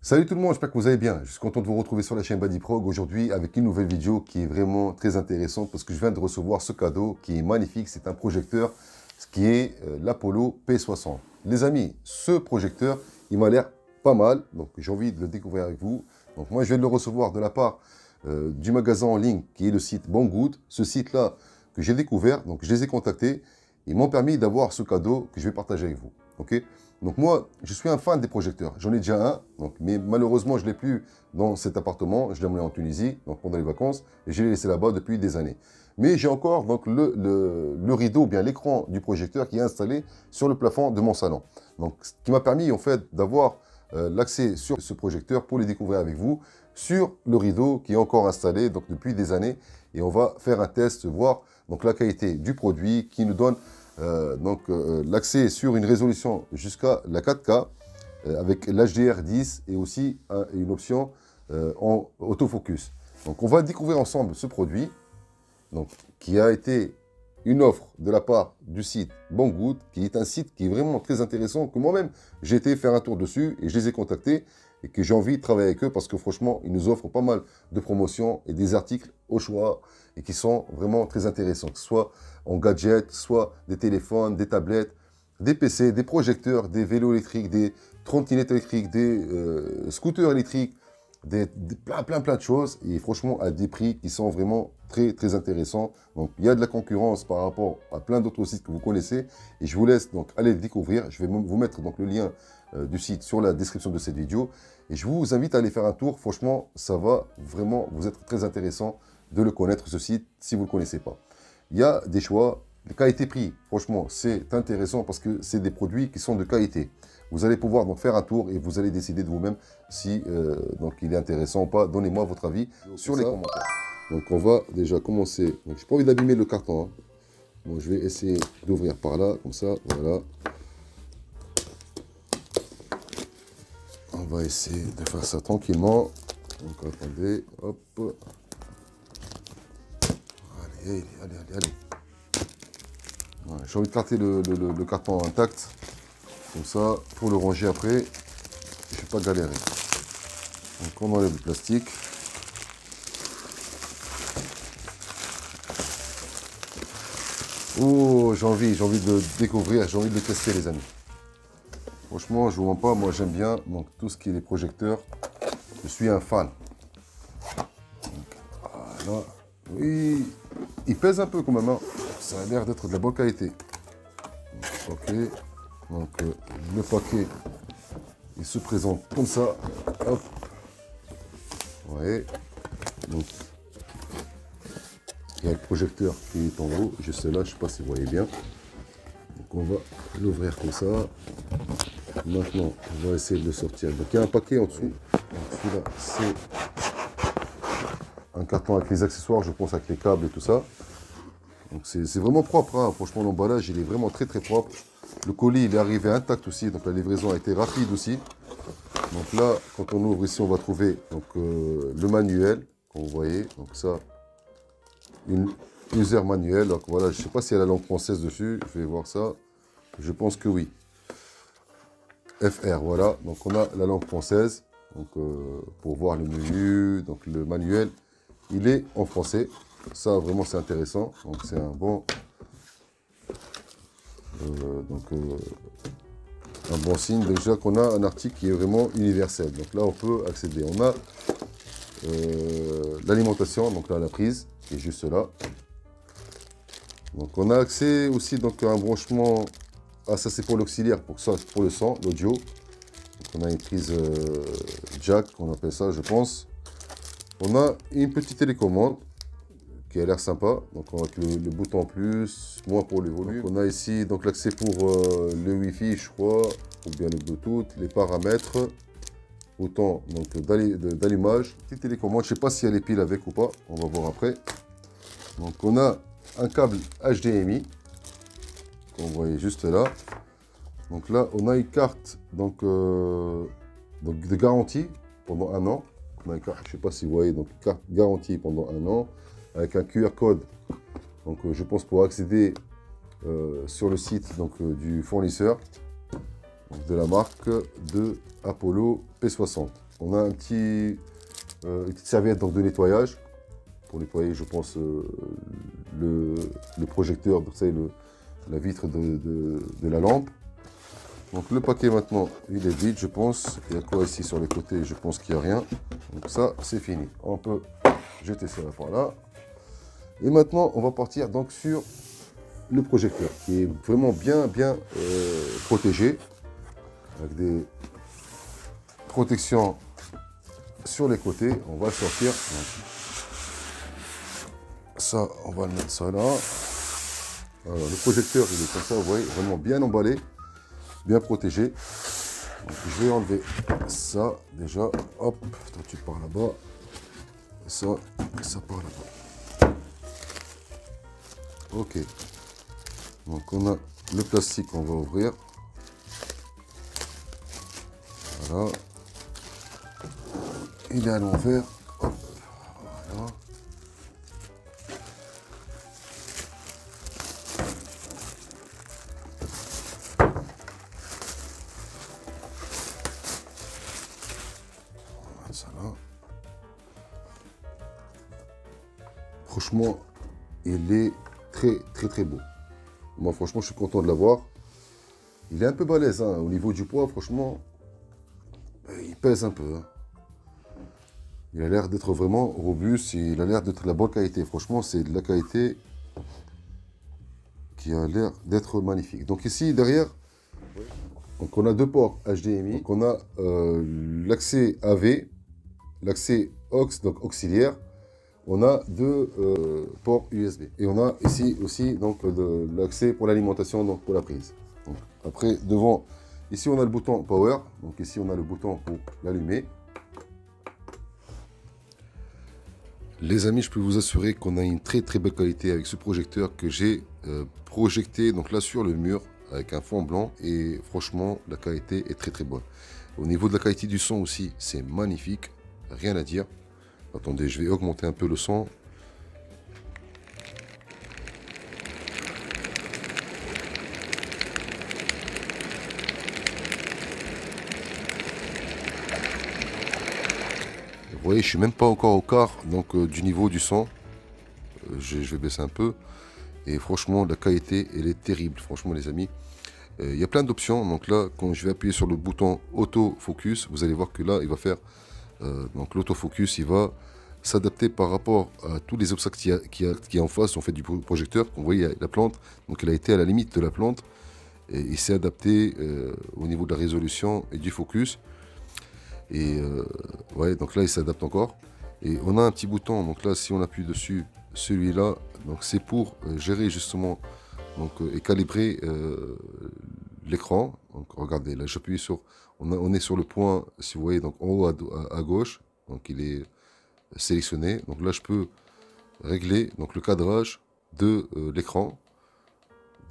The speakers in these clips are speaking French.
Salut tout le monde, j'espère que vous allez bien. Je suis content de vous retrouver sur la chaîne Badiprog aujourd'hui avec une nouvelle vidéo qui est vraiment très intéressante parce que je viens de recevoir ce cadeau qui est magnifique. C'est un projecteur, ce qui est l'Apollo P60. Les amis, ce projecteur, il m'a l'air pas mal, donc j'ai envie de le découvrir avec vous. Donc moi, je viens de le recevoir de la part du magasin en ligne qui est le site Banggood. Ce site-là que j'ai découvert, donc je les ai contactés. Ils m'ont permis d'avoir ce cadeau que je vais partager avec vous. Ok? Donc moi, je suis un fan des projecteurs. J'en ai déjà un, donc, mais malheureusement, je ne l'ai plus dans cet appartement. Je l'ai emmené en Tunisie donc pendant les vacances et je l'ai laissé là-bas depuis des années. Mais j'ai encore donc, le rideau, ou bien l'écran du projecteur qui est installé sur le plafond de mon salon. Donc, ce qui m'a permis en fait d'avoir l'accès sur ce projecteur pour les découvrir avec vous sur le rideau qui est encore installé donc, depuis des années. Et on va faire un test, voir donc, la qualité du produit qui nous donne l'accès sur une résolution jusqu'à la 4K avec l'HDR10 et aussi une option en autofocus. Donc on va découvrir ensemble ce produit donc, qui a été une offre de la part du site Banggood, qui est un site qui est vraiment très intéressant, que moi-même j'ai été faire un tour dessus et je les ai contactés et que j'ai envie de travailler avec eux parce que franchement ils nous offrent pas mal de promotions et des articles au choix et qui sont vraiment très intéressants, que ce soit en gadgets, soit des téléphones, des tablettes, des PC, des projecteurs, des vélos électriques, des trottinettes électriques, des scooters électriques, plein de choses. Et franchement, à des prix qui sont vraiment très intéressants. Donc, il y a de la concurrence par rapport à plein d'autres sites que vous connaissez. Et je vous laisse donc aller le découvrir. Je vais vous mettre donc le lien du site sur la description de cette vidéo. Et je vous invite à aller faire un tour. Franchement, ça va vraiment vous être très intéressant de le connaître, ce site, si vous ne le connaissez pas. Il y a des choix, de qualité-prix, franchement, c'est intéressant parce que c'est des produits qui sont de qualité. Vous allez pouvoir donc faire un tour et vous allez décider de vous-même si donc il est intéressant ou pas. Donnez-moi votre avis sur les commentaires. Donc on va déjà commencer. Donc j'ai pas envie d'abîmer le carton. Hein. Bon, je vais essayer d'ouvrir par là, comme ça, voilà. On va essayer de faire ça tranquillement. Donc attendez, hop. Allez. Ouais, j'ai envie de carter le carton intact. Comme ça, pour le ranger après, je ne vais pas galérer. Donc on enlève le plastique. Oh, j'ai envie de découvrir, j'ai envie de le tester les amis. Franchement, je ne vous mens pas, moi j'aime bien donc, tout ce qui est les projecteurs. Je suis un fan. Donc, voilà. Oui, il pèse un peu quand même. Hein. Ça a l'air d'être de la bonne qualité. Ok. Donc le paquet, il se présente comme ça. Hop. Ouais. Donc il y a le projecteur qui est en haut. Juste là, je ne sais pas si vous voyez bien. Donc on va l'ouvrir comme ça. Maintenant, on va essayer de le sortir. Donc il y a un paquet en dessous. Donc celui-là, c'est un carton avec les accessoires, je pense, avec les câbles et tout ça. Donc c'est vraiment propre, hein. Franchement l'emballage il est vraiment très propre. Le colis il est arrivé intact aussi, donc la livraison a été rapide aussi. Donc là, quand on ouvre ici, on va trouver donc, le manuel, comme vous voyez. Donc ça, une user manuel. Donc voilà, je ne sais pas s'il y a la langue française dessus, je vais voir ça. Je pense que oui. FR, voilà. Donc on a la langue française, donc, pour voir le menu, donc le manuel, il est en français. Ça, vraiment, c'est intéressant. Donc, c'est un bon... un bon signe. Déjà qu'on a un article qui est vraiment universel. Donc là, on peut accéder. On a l'alimentation, donc là, la prise, qui est juste là. Donc, on a accès aussi donc, à un branchement... Ah, ça, c'est pour l'auxiliaire, pour le son, l'audio. Donc, on a une prise jack, on appelle ça, je pense. On a une petite télécommande qui a l'air sympa, donc avec le bouton plus, moins pour le volume. Donc on a ici donc l'accès pour le Wi-Fi, je crois, ou bien le Bluetooth, les paramètres, bouton d'allumage, petite télécommande, je ne sais pas si elle est pile avec ou pas, on va voir après. Donc on a un câble HDMI, qu'on voyait juste là. Donc là, on a une carte donc de garantie pendant 1 an. On a une carte, je ne sais pas si vous voyez, donc une carte garantie pendant 1 an. Avec un QR code, donc je pense pour accéder sur le site donc, du fournisseur donc, de la marque de Apollo P60. On a une petite serviette donc, de nettoyage pour nettoyer, je pense, le projecteur, donc c'est la vitre de la lampe. Donc le paquet maintenant, il est vide, je pense. Il y a quoi ici sur les côtés? Je pense qu'il n'y a rien. Donc ça, c'est fini. On peut jeter ça par là. Et maintenant, on va partir donc sur le projecteur, qui est vraiment bien protégé, avec des protections sur les côtés. On va le sortir. Ça, on va le mettre ça là. Alors, le projecteur, il est comme ça, vous voyez, vraiment bien emballé, bien protégé. Donc, je vais enlever ça déjà. Hop, toi tu pars là-bas. Ça part là-bas. Ok. Donc on a le plastique qu'on va ouvrir. Voilà. Il est à l'envers. Hop. Voilà. Ça là. Franchement, il est très beau. Moi, franchement, je suis content de l'avoir. Il est un peu balèze, hein. Au niveau du poids, franchement, il pèse un peu. Hein. Il a l'air d'être vraiment robuste. Il a l'air d'être de la bonne qualité. Franchement, c'est de la qualité qui a l'air d'être magnifique. Donc ici, derrière, donc on a deux ports HDMI. Donc on a l'accès AV, l'accès AUX, donc auxiliaire. On a deux ports USB. Et on a ici aussi donc l'accès pour l'alimentation, donc pour la prise. Donc, après, devant, ici on a le bouton Power. Donc ici on a le bouton pour l'allumer. Les amis, je peux vous assurer qu'on a une très belle qualité avec ce projecteur que j'ai projeté donc là sur le mur avec un fond blanc. Et franchement, la qualité est très bonne. Au niveau de la qualité du son aussi, c'est magnifique. Rien à dire. Attendez, je vais augmenter un peu le son. Vous voyez, je suis même pas encore au quart donc, du niveau du son. Je vais baisser un peu. Et franchement, la qualité, elle est terrible. Franchement, les amis. Il y a plein d'options. Donc là, quand je vais appuyer sur le bouton autofocus, vous allez voir que là, il va faire... donc l'autofocus, il va s'adapter par rapport à tous les obstacles qu'il y a en face en fait, du projecteur. Vous voyez, il y a la plante, donc il a été à la limite de la plante. Et il s'est adapté au niveau de la résolution et du focus. Et ouais, donc là, il s'adapte encore. Et on a un petit bouton, donc là, si on appuie dessus, celui-là, donc c'est pour gérer justement donc, et calibrer l'écran. Donc regardez, là, j'appuie sur, on est sur le point, si vous voyez, donc en haut à gauche, donc il est sélectionné. Donc là, je peux régler donc, le cadrage de l'écran,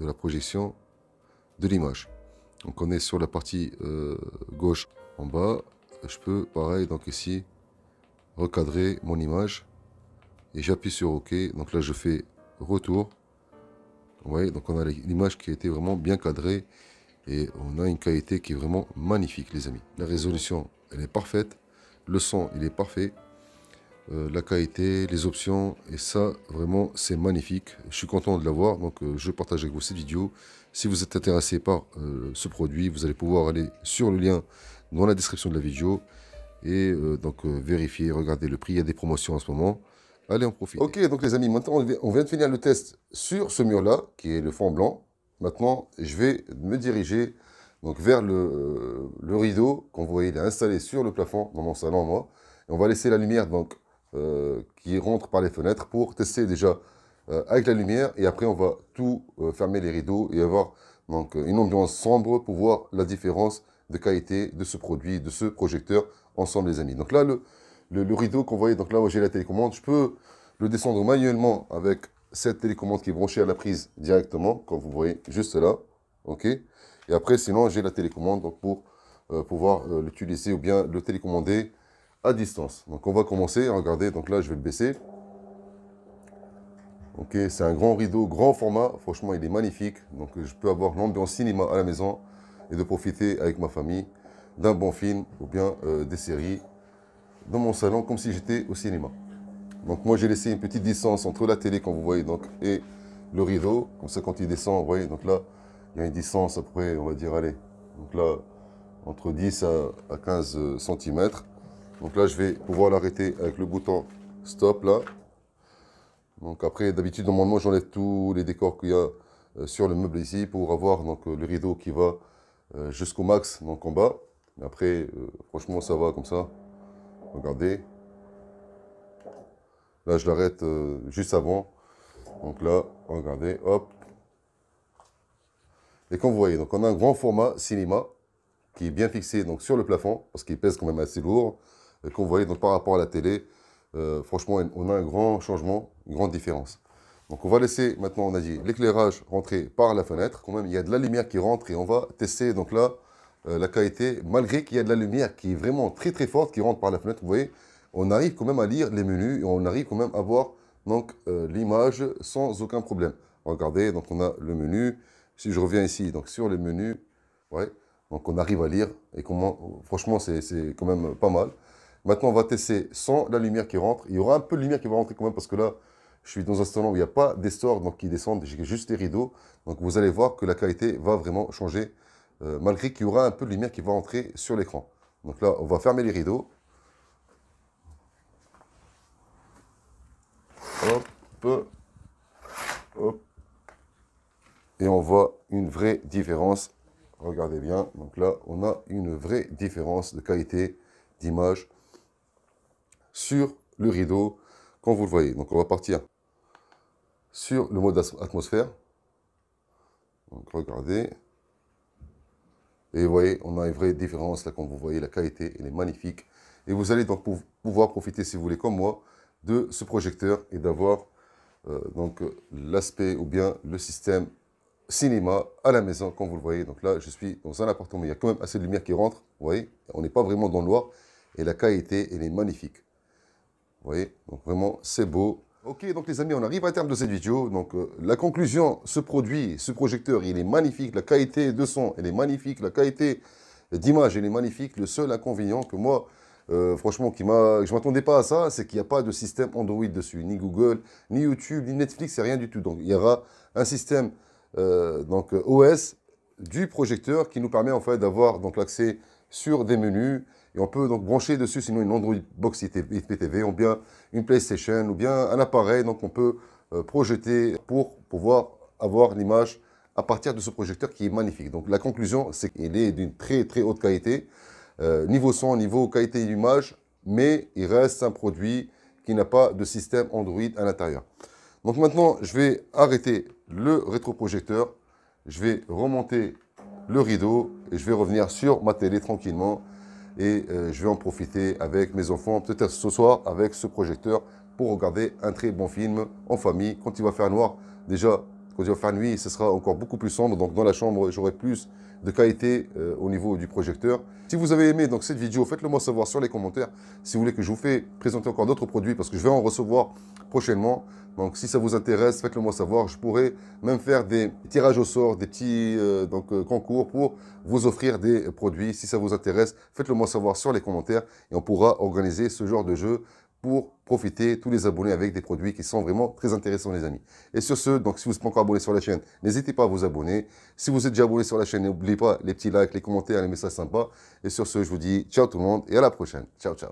de la projection de l'image. Donc on est sur la partie gauche en bas. Je peux, pareil, donc ici, recadrer mon image. Et j'appuie sur OK. Donc là, je fais retour. Vous voyez, donc on a l'image qui a été vraiment bien cadrée. Et on a une qualité qui est vraiment magnifique, les amis. La résolution, elle est parfaite. Le son, il est parfait. La qualité, les options, et ça, vraiment, c'est magnifique. Je suis content de l'avoir, donc je partage avec vous cette vidéo. Si vous êtes intéressé par ce produit, vous allez pouvoir aller sur le lien dans la description de la vidéo et donc vérifier, regarder le prix. Il y a des promotions en ce moment. Allez en profiter. Ok, donc les amis, maintenant on vient de finir le test sur ce mur-là, qui est le fond blanc. Maintenant, je vais me diriger donc, vers le rideau qu'on voyait installé sur le plafond dans mon salon, moi. Et on va laisser la lumière donc qui rentre par les fenêtres pour tester déjà avec la lumière. Et après, on va tout fermer les rideaux et avoir donc, une ambiance sombre pour voir la différence de qualité de ce produit, de ce projecteur ensemble, les amis. Donc là, le rideau qu'on voyait, donc là où j'ai la télécommande, je peux le descendre manuellement avec cette télécommande qui est branchée à la prise directement, comme vous voyez juste là. Ok. Et après, sinon, j'ai la télécommande donc, pour pouvoir l'utiliser ou bien le télécommander à distance. Donc on va commencer, regardez, donc là je vais le baisser. Ok, c'est un grand rideau, grand format, franchement il est magnifique. Donc je peux avoir l'ambiance cinéma à la maison et de profiter avec ma famille d'un bon film ou bien des séries dans mon salon comme si j'étais au cinéma. Donc moi j'ai laissé une petite distance entre la télé, comme vous voyez, donc, et le rideau. Comme ça quand il descend, vous voyez, donc là, il y a une distance à peu près, on va dire, allez, donc là, entre 10 à 15 cm. Donc là, je vais pouvoir l'arrêter avec le bouton stop là. Donc après, d'habitude, normalement, j'enlève tous les décors qu'il y a sur le meuble ici pour avoir donc, le rideau qui va jusqu'au max, donc en bas. Mais après, franchement, ça va comme ça. Regardez. Là, je l'arrête juste avant. Donc là, regardez, hop. Et comme vous voyez, donc on a un grand format cinéma qui est bien fixé donc, sur le plafond, parce qu'il pèse quand même assez lourd. Et comme vous voyez, donc, par rapport à la télé, franchement, on a un grand changement, une grande différence. Donc on va laisser maintenant, on a dit, l'éclairage rentrer par la fenêtre. Quand même, il y a de la lumière qui rentre et on va tester donc là la qualité, malgré qu'il y a de la lumière qui est vraiment très très forte qui rentre par la fenêtre. Vous voyez, on arrive quand même à lire les menus et on arrive quand même à voir donc l'image sans aucun problème. Regardez, donc on a le menu. Si je reviens ici, donc sur le menu, ouais, donc on arrive à lire et comment, franchement, c'est quand même pas mal. Maintenant, on va tester sans la lumière qui rentre. Il y aura un peu de lumière qui va rentrer quand même parce que là, je suis dans un salon où il n'y a pas des stores donc, qui descendent, j'ai juste les rideaux. Donc vous allez voir que la qualité va vraiment changer, malgré qu'il y aura un peu de lumière qui va rentrer sur l'écran. Donc là, on va fermer les rideaux. Hop, hop. Et on voit une vraie différence. Regardez bien, donc là, on a une vraie différence de qualité d'image sur le rideau, comme vous le voyez. Donc, on va partir sur le mode atmosphère. Donc, regardez. Et vous voyez, on a une vraie différence, là, comme vous voyez, la qualité, elle est magnifique. Et vous allez donc pouvoir profiter, si vous voulez, comme moi, de ce projecteur et d'avoir donc l'aspect ou bien le système cinéma à la maison, comme vous le voyez. Donc là, je suis dans un appartement, il y a quand même assez de lumière qui rentre, vous voyez. On n'est pas vraiment dans le noir et la qualité, elle est magnifique. Vous voyez, donc vraiment, c'est beau. Ok, donc les amis, on arrive à terme de cette vidéo. Donc la conclusion, ce produit, ce projecteur, il est magnifique. La qualité de son, elle est magnifique. La qualité d'image, elle est magnifique. Le seul inconvénient que moi, franchement, je ne m'attendais pas à ça, c'est qu'il n'y a pas de système Android dessus. Ni Google, ni YouTube, ni Netflix, c'est rien du tout. Donc il y aura un système donc OS du projecteur qui nous permet en fait d'avoir donc l'accès sur des menus et on peut donc brancher dessus sinon une Android Box IPTV ou bien une PlayStation ou bien un appareil donc on peut projeter pour pouvoir avoir l'image à partir de ce projecteur qui est magnifique. Donc la conclusion c'est qu'il est d'une très très haute qualité niveau son, niveau qualité d'image, mais il reste un produit qui n'a pas de système Android à l'intérieur. Donc maintenant, je vais arrêter le rétroprojecteur, je vais remonter le rideau et je vais revenir sur ma télé tranquillement et je vais en profiter avec mes enfants, peut-être ce soir avec ce projecteur pour regarder un très bon film en famille. Quand il va faire noir, déjà, quand il va faire nuit, ce sera encore beaucoup plus sombre, donc dans la chambre, j'aurai plus de qualité au niveau du projecteur. Si vous avez aimé donc, cette vidéo, faites-le moi savoir sur les commentaires. Si vous voulez que je vous fasse présenter encore d'autres produits, parce que je vais en recevoir prochainement. Donc si ça vous intéresse, faites-le moi savoir. Je pourrais même faire des tirages au sort, des petits concours pour vous offrir des produits. Si ça vous intéresse, faites-le moi savoir sur les commentaires et on pourra organiser ce genre de jeu pour profiter, tous les abonnés avec des produits qui sont vraiment très intéressants les amis. Et sur ce, donc si vous n'êtes pas encore abonné sur la chaîne, n'hésitez pas à vous abonner. Si vous êtes déjà abonné sur la chaîne, n'oubliez pas les petits likes, les commentaires, les messages sympas. Et sur ce, je vous dis ciao tout le monde et à la prochaine. Ciao, ciao.